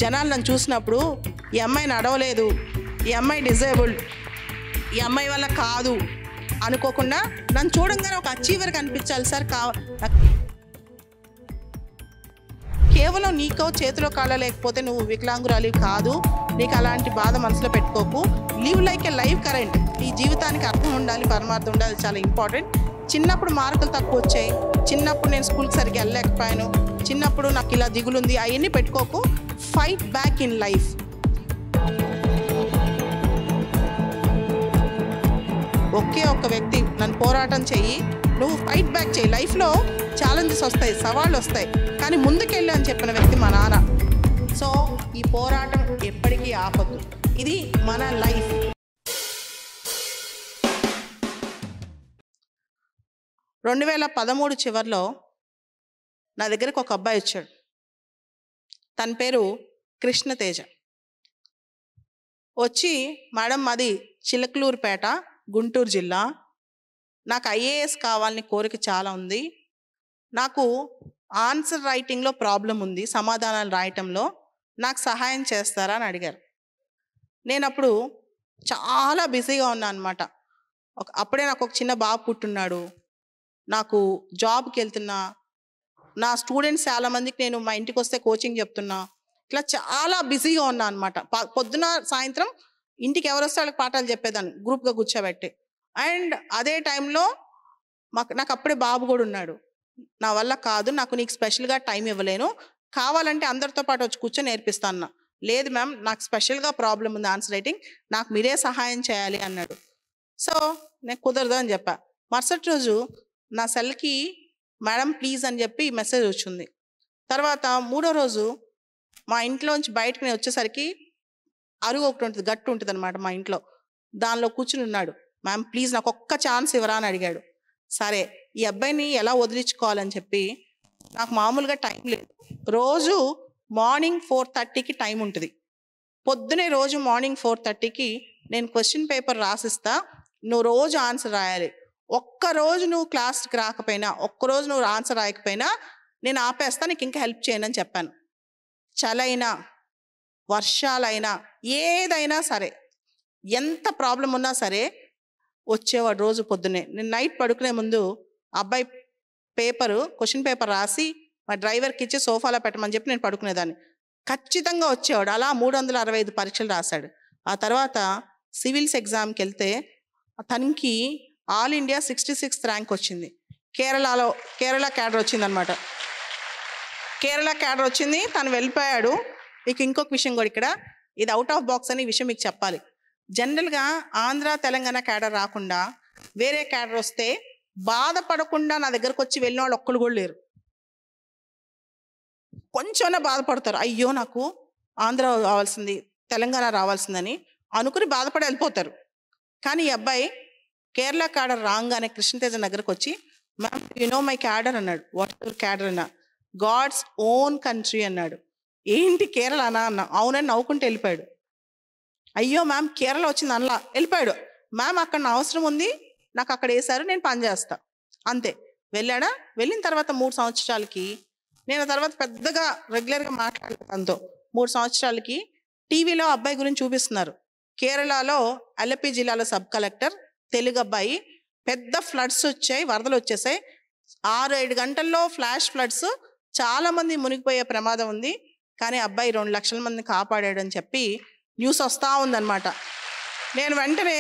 జనాలు నన్ను చూసినప్పుడు ఈ అమ్మాయి నడవలేదు, ఈ అమ్మాయి డిజేబుల్డ్, ఈ అమ్మాయి వల్ల కాదు అనుకోకుండా నన్ను చూడంగానే ఒక అచీవర్ కనిపించాలి సార్. కేవలం నీకో చేతిలో కాళ్ళ లేకపోతే నువ్వు వికలాంగురాలి కాదు. నీకు అలాంటి బాధ మనసులో పెట్టుకోకు. లివ్ లైక్ ఏ లైఫ్ కరెంట్. ఈ జీవితానికి అర్థం ఉండాలి, పరమార్థం ఉండాలి, చాలా ఇంపార్టెంట్. చిన్నప్పుడు మార్కులు తక్కువ వచ్చాయి, చిన్నప్పుడు నేను స్కూల్కి సరిగ్గా వెళ్ళలేకపోయాను, చిన్నప్పుడు నాకు ఇలా దిగులుంది, అవన్నీ పెట్టుకోకు. Fight back in life. ఒకే ఒక్క వ్యక్తి నన్ను పోరాటం చెయ్యి, నువ్వు ఫైట్ బ్యాక్ చెయ్యి. లైఫ్లో ఛాలెంజెస్ వస్తాయి, సవాళ్ళు వస్తాయి, కానీ ముందుకెళ్ళు అని చెప్పిన వ్యక్తి మా నాన్న. సో ఈ పోరాటం ఎప్పటికీ ఆపద్దు. ఇది మన లైఫ్. రెండు 2013 చివరిలో నా దగ్గరకు ఒక అబ్బాయి వచ్చాడు. తన పేరు కృష్ణతేజ. వచ్చి, మేడం మాది చిలకలూరుపేట, గుంటూరు జిల్లా, నాకు ఐఏఎస్ కావాలని కోరిక చాలా ఉంది, నాకు ఆన్సర్ రైటింగ్లో ప్రాబ్లం ఉంది, సమాధానాలు రాయటంలో, నాకు సహాయం చేస్తారా అని అడిగారు. నేను అప్పుడు చాలా బిజీగా ఉన్నాను అనమాట. అప్పుడే నాకు ఒక చిన్న బాబు పుట్టున్నాడు, నాకు జాబ్కి వెళ్తున్నా, నా స్టూడెంట్స్ చాలామందికి నేను మా ఇంటికి వస్తే కోచింగ్ చెప్తున్నా, ఇట్లా చాలా బిజీగా ఉన్నా అనమాట. పొద్దున సాయంత్రం ఇంటికి ఎవరు వస్తే వాళ్ళకి పాఠాలు చెప్పేదాన్ని గ్రూప్గా కూర్చోబెట్టి. అండ్ అదే టైంలో నాకు అప్పుడే బాబు కూడా ఉన్నాడు. నా వల్ల కాదు, నాకు నీకు స్పెషల్గా టైం ఇవ్వలేను, కావాలంటే అందరితో పాటు వచ్చి కూర్చొని నేర్పిస్తాను. లేదు మ్యామ్, నాకు స్పెషల్గా ప్రాబ్లం ఉంది ఆన్సర్ రైటింగ్, నాకు మీరే సహాయం చేయాలి అన్నాడు. సో నేను కుదరదు అని చెప్పా. మరుసటి రోజు నా సెల్కి మేడం ప్లీజ్ అని చెప్పి మెసేజ్ వచ్చింది. తర్వాత మూడో రోజు మా ఇంట్లోంచి బయటకు నేను వచ్చేసరికి అరుగు ఒకటి ఉంటుంది, గట్టు ఉంటుంది అనమాట మా ఇంట్లో, దానిలో కూర్చుని ఉన్నాడు. మ్యామ్ ప్లీజ్ నాకు ఒక్క ఛాన్స్ ఇవ్వరా అని అడిగాడు. సరే, ఈ అబ్బాయిని ఎలా వదిలించుకోవాలని చెప్పి, నాకు మామూలుగా టైం లేదు, రోజు మార్నింగ్ 4:30కి టైం ఉంటుంది. పొద్దునే రోజు మార్నింగ్ 4:30కి నేను క్వశ్చన్ పేపర్ రాసిస్తా, నువ్వు రోజు ఆన్సర్ రాయాలి. ఒక్కరోజు నువ్వు క్లాస్కి రాకపోయినా, ఒక్కరోజు నువ్వు ఆన్సర్ రాయకపోయినా నేను ఆపేస్తా, నీకు ఇంకా హెల్ప్ చేయను అని చెప్పాను. చలైనా వర్షాలైనా ఏదైనా సరే, ఎంత ప్రాబ్లం ఉన్నా సరే వచ్చేవాడు రోజు పొద్దున్నే. నేను నైట్ పడుకునే ముందు అబ్బాయి క్వశ్చన్ పేపర్ రాసి మా డ్రైవర్కి ఇచ్చి సోఫాలో పెట్టమని చెప్పి నేను పడుకునేదాన్ని. ఖచ్చితంగా వచ్చేవాడు. అలా 365 పరీక్షలు రాశాడు. ఆ తర్వాత సివిల్స్ ఎగ్జామ్కి వెళ్తే తనకి ఆల్ ఇండియా 66th ర్యాంక్ వచ్చింది. కేరళ క్యాడర్ వచ్చిందనమాట. కేరళ క్యాడర్ వచ్చింది, తను వెళ్ళిపోయాడు. ఇక ఇంకొక విషయం కూడా ఇక్కడ, ఇది అవుట్ ఆఫ్ బాక్స్ అని విషయం మీకు చెప్పాలి. జనరల్గా ఆంధ్ర తెలంగాణ క్యాడర్ రాకుండా వేరే క్యాడర్ వస్తే బాధపడకుండా నా దగ్గరకు వచ్చి వెళ్ళిన వాళ్ళు ఒక్కరు కూడా లేరు. కొంచెమైనా బాధపడతారు, అయ్యో నాకు ఆంధ్ర రావాల్సింది, తెలంగాణ రావాల్సిందని అనుకుని బాధపడి వెళ్ళిపోతారు. కానీ ఈ అబ్బాయి కేరళ క్యాడర్ రాగానే కృష్ణతేజ దగ్గరకు వచ్చి, ma'am you know my cadre అన్నాడు. వాట్ యువర్ క్యాడర్ అన్నా? గాడ్స్ ఓన్ కంట్రీ అన్నాడు. ఏంటి కేరళనా అన్న? అవునని నవ్వుకుంటూ వెళ్ళిపోయాడు. అయ్యో మ్యామ్ కేరళ వచ్చింది అనలా, వెళ్ళిపోయాడు. మ్యామ్ అక్కడ నా అవసరం ఉంది, నాకు అక్కడ వేశారు, నేను పని చేస్తా, అంతే. వెళ్ళాడా? వెళ్ళిన తర్వాత 3 సంవత్సరాలకి, నేను తర్వాత పెద్దగా రెగ్యులర్గా మాట్లాడలేదు తనతో. 3 సంవత్సరాలకి టీవీలో అబ్బాయి గురించి చూపిస్తున్నారు. కేరళలో అలపి జిల్లాలో సబ్ కలెక్టర్, తెలుగు అబ్బాయి. పెద్ద ఫ్లడ్స్ వచ్చాయి, వరదలు వచ్చేసాయి. 6-7 గంటల్లో ఫ్లాష్ ఫ్లడ్స్, చాలామంది మునిగిపోయే ప్రమాదం ఉంది. కానీ అబ్బాయి 2 లక్షల మందిని కాపాడాడు అని చెప్పి న్యూస్ వస్తూ ఉందన్నమాట. నేను వెంటనే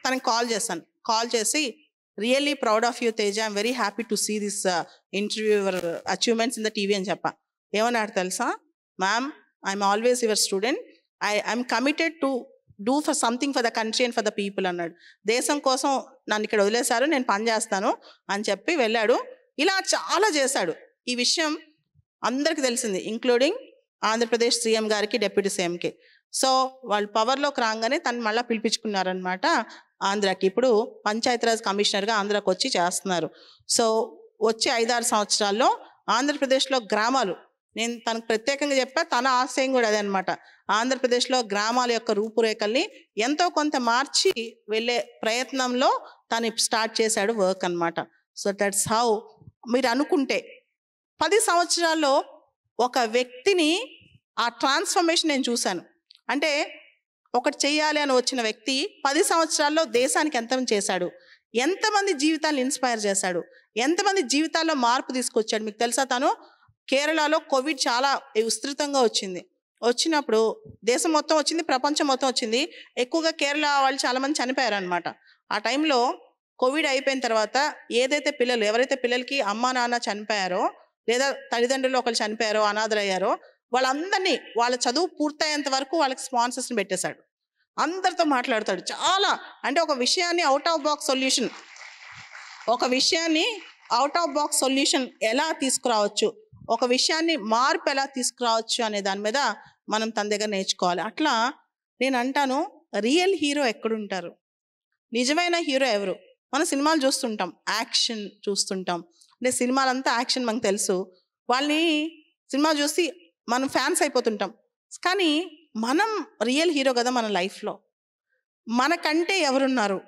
తనకి కాల్ చేశాను. కాల్ చేసి, really proud of you Teja, I'm very happy to see this interview your achievements in the TV అని చెప్పా. ఏమన్నాడు తెలుసా? Ma'am I'm always your student, I'm committed to do for something for the country and for the people అన్నాడు. దేశం కోసం నన్ను ఇక్కడ వదిలేశారు, నేను పని చేస్తాను అని చెప్పి వెళ్ళాడు. ఇలా చాలా చేశాడు. ఈ విషయం అందరికీ తెలిసింది, ఇంక్లూడింగ్ ఆంధ్రప్రదేశ్ సీఎం గారికి, డిప్యూటీ సీఎంకి. సో వాళ్ళు పవర్లోకి రాగానే తను మళ్ళీ పిలిపించుకున్నారనమాట ఆంధ్రాకి. ఇప్పుడు పంచాయతీరాజ్ కమిషనర్గా ఆంధ్రాకి వచ్చి చేస్తున్నారు. సో వచ్చే 5-6 సంవత్సరాల్లో ఆంధ్రప్రదేశ్లో గ్రామాలు, నేను తనకు ప్రత్యేకంగా చెప్పా, తన ఆశయం కూడా అదే అనమాట. ఆంధ్రప్రదేశ్లో గ్రామాల యొక్క రూపురేఖల్ని ఎంతో కొంత మార్చి వెళ్ళే ప్రయత్నంలో తను స్టార్ట్ చేశాడు వర్క్ అనమాట. So that's how. మీరు అనుకుంటే 10 సంవత్సరాల్లో ఒక వ్యక్తిని ఆ ట్రాన్స్ఫర్మేషన్ నేను చూశాను. అంటే ఒకటి చెయ్యాలి అని వచ్చిన వ్యక్తి 10 సంవత్సరాల్లో దేశానికి ఎంతమంది చేశాడు, ఎంతమంది జీవితాలను ఇన్స్పైర్ చేశాడు, ఎంతమంది జీవితాల్లో మార్పు తీసుకొచ్చాడు. మీకు తెలుసా, తను కేరళలో కోవిడ్ చాలా విస్తృతంగా వచ్చినప్పుడు దేశం మొత్తం వచ్చింది, ప్రపంచం మొత్తం వచ్చింది. ఎక్కువగా కేరళ వాళ్ళు చాలామంది చనిపోయారు అనమాట. ఆ టైంలో కోవిడ్ అయిపోయిన తర్వాత ఎవరైతే పిల్లలకి అమ్మా నాన్న చనిపోయారో, లేదా తల్లిదండ్రులు ఒకళ్ళు చనిపోయారో, అనాథలయ్యారో, వాళ్ళందరినీ వాళ్ళ చదువు పూర్తయ్యేంత వరకు వాళ్ళకి స్పాన్సర్స్ని పెట్టేశాడు. అందరితో మాట్లాడతాడు. చాలా అంటే ఒక విషయాన్ని అవుట్ ఆఫ్ బాక్స్ సొల్యూషన్ ఎలా తీసుకురావచ్చు, ఒక విషయాన్ని మార్పు ఎలా తీసుకురావచ్చు అనే దాని మీద మనం తన దగ్గర నేర్చుకోవాలి. అట్లా నేను అంటాను, రియల్ హీరో ఎక్కడుంటారు, నిజమైన హీరో ఎవరు? మనం సినిమాలు చూస్తుంటాం, యాక్షన్ చూస్తుంటాం. అంటే సినిమాలంతా యాక్షన్ మనకు తెలుసు. వాళ్ళని సినిమా చూసి మనం ఫ్యాన్స్ అయిపోతుంటాం. కానీ మనం రియల్ హీరో కదా మన లైఫ్లో. మనకంటే ఎవరున్నారు?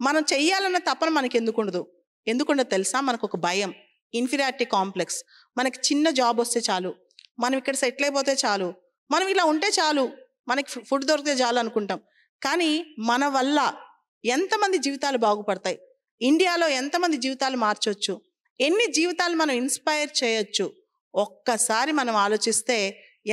మనం చెయ్యాలన్న తపన మనకి ఎందుకుండదు తెలుసా? మనకు ఒక భయం, ఇన్ఫీరియారిటీ కాంప్లెక్స్. మనకి చిన్న జాబ్ వస్తే చాలు, మనం ఇక్కడ సెటిల్ అయిపోతే చాలు, మనం ఇలా ఉంటే చాలు, మనకి ఫుడ్ దొరికితే చాలు అనుకుంటాం. కానీ మన వల్ల ఎంతమంది జీవితాలు బాగుపడతాయి, ఇండియాలో ఎంతమంది జీవితాలు మార్చవచ్చు, ఎన్ని జీవితాలు మనం ఇన్స్పైర్ చేయొచ్చు, ఒక్కసారి మనం ఆలోచిస్తే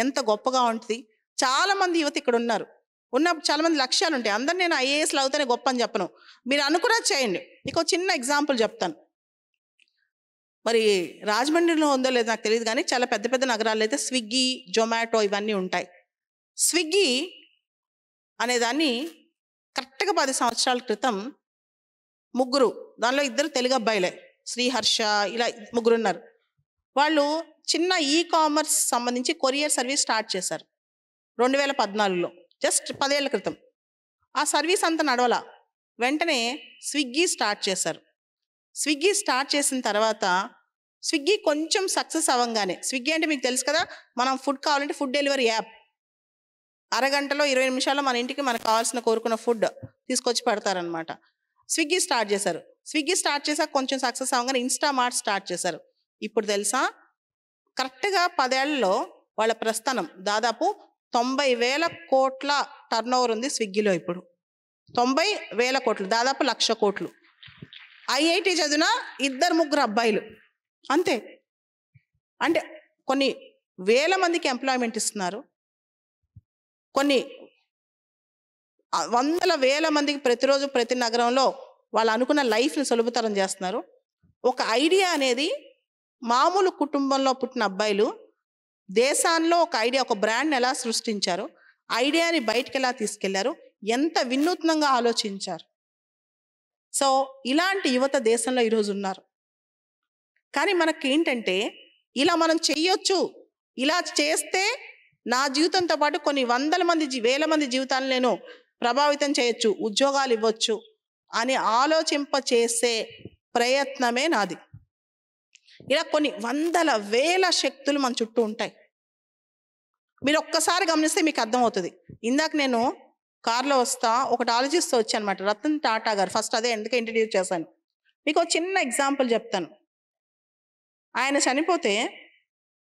ఎంత గొప్పగా ఉంటుంది. చాలామంది యువత ఇక్కడ చాలామంది లక్ష్యాలు ఉంటాయి. అందరు నేను ఐఏఎస్లు అవుతానే గొప్ప అని చెప్పను, మీరు అనుకున్నది చేయండి. మీకు చిన్న ఎగ్జాంపుల్ చెప్తాను. మరి రాజమండ్రిలో ఉందో లేదో నాకు తెలియదు, కానీ చాలా పెద్ద పెద్ద నగరాల్లో అయితే స్విగ్గీ, జొమాటో ఇవన్నీ ఉంటాయి. స్విగ్గీ అనేదాన్ని కరెక్ట్గా 10 సంవత్సరాల క్రితం దానిలో 2 తెలుగు అబ్బాయిలే, శ్రీహర్ష, ఇలా 3 ఉన్నారు. వాళ్ళు చిన్న కామర్స్ సంబంధించి కొరియర్ సర్వీస్ స్టార్ట్ చేశారు 2014లో, జస్ట్ 10 ఏళ్ల క్రితం. ఆ సర్వీస్ అంతా నడవలా. వెంటనే స్విగ్గీ స్టార్ట్ చేశారు. స్విగ్గీ స్టార్ట్ చేసిన తర్వాత స్విగ్గీ కొంచెం సక్సెస్ అవ్వగానే, స్విగ్గీ అంటే మీకు తెలుసు కదా, మనం ఫుడ్ కావాలంటే ఫుడ్ డెలివరీ యాప్, అరగంటలో 20 నిమిషాల్లో మన ఇంటికి మనకు కావాల్సిన కోరుకున్న ఫుడ్ తీసుకొచ్చి పెడతారనమాట. స్విగ్గీ స్టార్ట్ చేశారు. స్విగ్గీ స్టార్ట్ చేశాక కొంచెం సక్సెస్ అవ్వగానే ఇన్స్టామార్ట్ స్టార్ట్ చేశారు. ఇప్పుడు తెలుసా, కరెక్ట్గా 10 ఏళ్లలో వాళ్ళ ప్రస్థానం దాదాపు 90,000 కోట్ల టర్నోవర్ ఉంది స్విగ్గీలో. ఇప్పుడు 90,000 కోట్లు, దాదాపు 1,00,000 కోట్లు. ఐఐటి చదివిన 2-3 అబ్బాయిలు అంతే. అంటే కొన్ని వేల మందికి ఎంప్లాయ్మెంట్ ఇస్తున్నారు, కొన్ని వందల వేల మందికి ప్రతిరోజు ప్రతి నగరంలో వాళ్ళు అనుకున్న లైఫ్ని సులభతరం చేస్తున్నారు. ఒక ఐడియా అనేది, మామూలు కుటుంబంలో పుట్టిన అబ్బాయిలు దేశాల్లో ఒక ఐడియా, ఒక బ్రాండ్ని ఎలా సృష్టించారు, ఐడియాని బయటికి ఎలా తీసుకెళ్లారు, ఎంత వినూత్నంగా ఆలోచించారు. సో ఇలాంటి యువత దేశంలో ఈరోజు ఉన్నారు. కానీ మనకి ఏంటంటే, ఇలా మనం చెయ్యొచ్చు, ఇలా చేస్తే నా జీవితంతో పాటు కొన్ని వేల మంది వేల నేను ప్రభావితం చేయొచ్చు, ఉద్యోగాలు ఇవ్వచ్చు అని ఆలోచింపచేసే ప్రయత్నమే నాది. ఇలా కొన్ని వేల శక్తులు మన చుట్టూ ఉంటాయి. మీరు ఒక్కసారి గమనిస్తే మీకు అర్థమవుతుంది. ఇందాక నేను కార్లో వస్తా ఒకటి ఆలోచిస్తూ వచ్చాను అనమాట, రతన్ టాటా గారు. ఫస్ట్ అదే ఎందుకు ఇంట్రడ్యూస్ చేశాను. మీకు ఒక చిన్న ఎగ్జాంపుల్ చెప్తాను. ఆయన చనిపోతే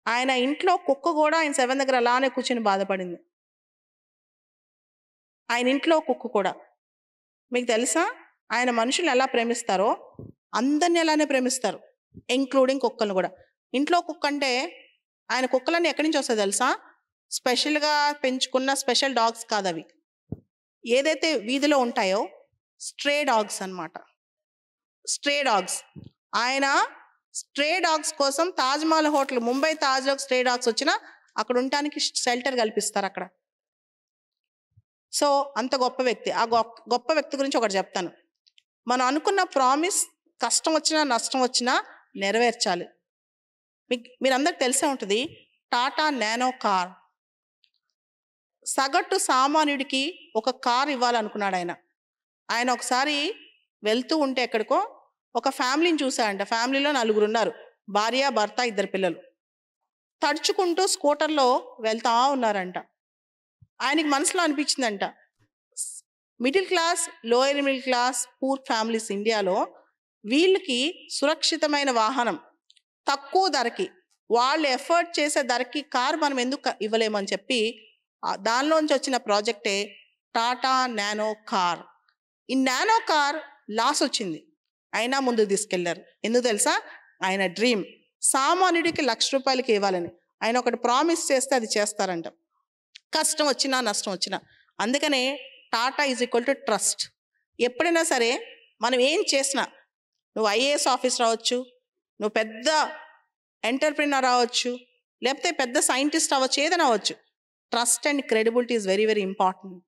ఆయన ఇంట్లో కుక్క కూడా ఆయన శవం దగ్గర అలానే కూర్చొని బాధపడింది. ఆయన ఇంట్లో కుక్క కూడా. మీకు తెలుసా, ఆయన మనుషులు ఎలా ప్రేమిస్తారో అందరిని అలానే ప్రేమిస్తారు, ఇంక్లూడింగ్ కుక్కలను కూడా. ఇంట్లో కుక్క అంటే ఆయన కుక్కలన్నీ ఎక్కడి నుంచి వస్తాయి తెలుసా? స్పెషల్గా పెంచుకున్న స్పెషల్ డాగ్స్ కాదు అవి. ఏదైతే వీధిలో ఉంటాయో స్ట్రే డాగ్స్ అన్నమాట. Stray dogs. ఆయన స్ట్రే డాగ్స్ కోసం తాజ్మహల్ హోటల్, ముంబై తాజ్లో స్ట్రే డాగ్స్ వచ్చినా అక్కడ ఉండటానికి షెల్టర్ కల్పిస్తారు అక్కడ. సో అంత గొప్ప వ్యక్తి. ఆ గొప్ప వ్యక్తి గురించి ఒకటి చెప్తాను. మనం అనుకున్న ప్రామిస్ కష్టం వచ్చినా నష్టం వచ్చినా నెరవేర్చాలి. మీరందరికి తెలిసే ఉంటుంది, టాటా నానో కార్. సగటు సామాన్యుడికి ఒక కార్ ఇవ్వాలనుకున్నాడు ఆయన ఒకసారి వెళ్తూ ఉంటే ఎక్కడికో ఒక ఫ్యామిలీని చూశాడంట. ఫ్యామిలీలో 4 ఉన్నారు, భార్య, భర్త, 2 పిల్లలు. తడుచుకుంటూ స్కూటర్లో వెళ్తా ఉన్నారంట. ఆయనకి మనసులో అనిపించిందంట, middle class, lower middle class, poor families ఇండియాలో వీళ్ళకి సురక్షితమైన వాహనం తక్కువ ధరకి వాళ్ళు ఎఫర్ట్ చేసే ధరకి కార్ మనం ఎందుకు ఇవ్వలేమని చెప్పి దానిలోంచి వచ్చిన ప్రాజెక్టే టాటా నానో కార్. ఈ నానో కార్ లాస్ వచ్చింది, అయినా ముందుకు తీసుకెళ్లారు. ఎందుకు తెలుసా? ఆయన డ్రీమ్ సామాన్యుడికి ₹1,00,000 ఇవ్వాలని. ఆయన ఒకటి ప్రామిస్ చేస్తే అది చేస్తారంట, కష్టం వచ్చినా నష్టం వచ్చినా. అందుకనే Tata is equal to trust. ఎప్పుడైనా సరే మనం ఏం చేసినా, నువ్వు ఐఏఎస్ ఆఫీసర్ అవ్వచ్చు, నువ్వు పెద్ద ఎంటర్ప్రినర్ అవ్వచ్చు, లేకపోతే పెద్ద సైంటిస్ట్ అవ్వచ్చు, ఏదైనా అవ్వచ్చు, trust and credibility is very very important.